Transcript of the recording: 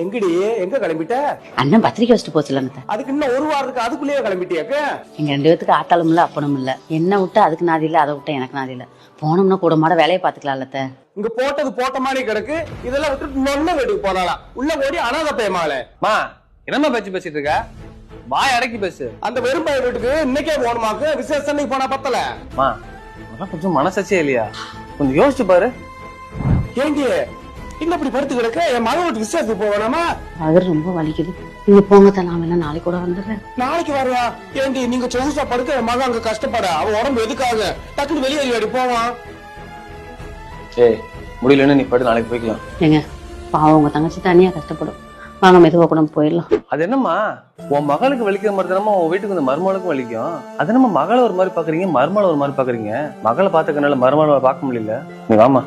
எங்கடி எங்க கிளம்பிட்ட? அண்ணன் பத்திரிக்கை வச்சுட்டு போச்சுல அதுக்கு இன்னும் ஒரு வாரம் இருக்கு, அதுக்குள்ளேயே கிளம்பிட்டியாக்க? எங்க 2 பேத்துக்கு ஆத்தாலும் இல்ல அப்பனும் இல்ல. என்ன விட்டு அதுக்கு நாதி இல்ல, அதை விட்டு எனக்கு நாதி இல்ல. போனோம்னா கூட மாட வேலையை பாத்துக்கலாம்ல. இங்க போட்டது போட்ட மாதிரி கிடக்கு. இதெல்லாம் விட்டு நொன்ன வீட்டுக்கு போனாலாம். உள்ள ஓடி அனாதை பையமால. மா என்னமா பேசிட்டு இருக்க? வாய் அடக்கி பேசு. அந்த வெறும் பையன் வீட்டுக்கு இன்னைக்கே போகணுமாக்கு? விசேஷம் போனா பத்தல. மா கொஞ்சம் மனசாட்சியே இல்லையா? கொஞ்சம் யோசிச்சு பாரு. ஏண்டி இன்னும் இப்படி படுத்து கிடக்க? என் மகன் வீட்டு விசேஷத்துக்கு போக வேணாமா? அது ரொம்ப வலிக்குது. நீங்க போங்க தான், நான் வேணா நாளைக்கு கூட வந்துடுறேன். நாளைக்கு வரையா? ஏண்டி நீங்க சொகுசா படுக்க என் மகன் அங்க கஷ்டப்பட? அவன் உடம்பு எதுக்காக? டக்குன்னு வெளியே போவான். ஏய் முடியலன்னு நீ படு, நாளைக்கு போய்க்கலாம். ஏங்க பாவம், உங்க தங்கச்சி தனியா கஷ்டப்படும். வாங்க மெதுவா கூட போயிடலாம். அது என்னம்மா உன் மகளுக்கு வலிக்கிற மாதிரி தானமா உன் வீட்டுக்கு வந்து மருமகளுக்கும் வலிக்கும். அது என்னம்மா மகளை ஒரு மாதிரி பாக்குறீங்க, மருமகளை ஒரு மாதிரி பாக்குறீங்க? மகளை பாத்துக்கனால மருமகளை பார்க்க முடியல. நீ வாமா.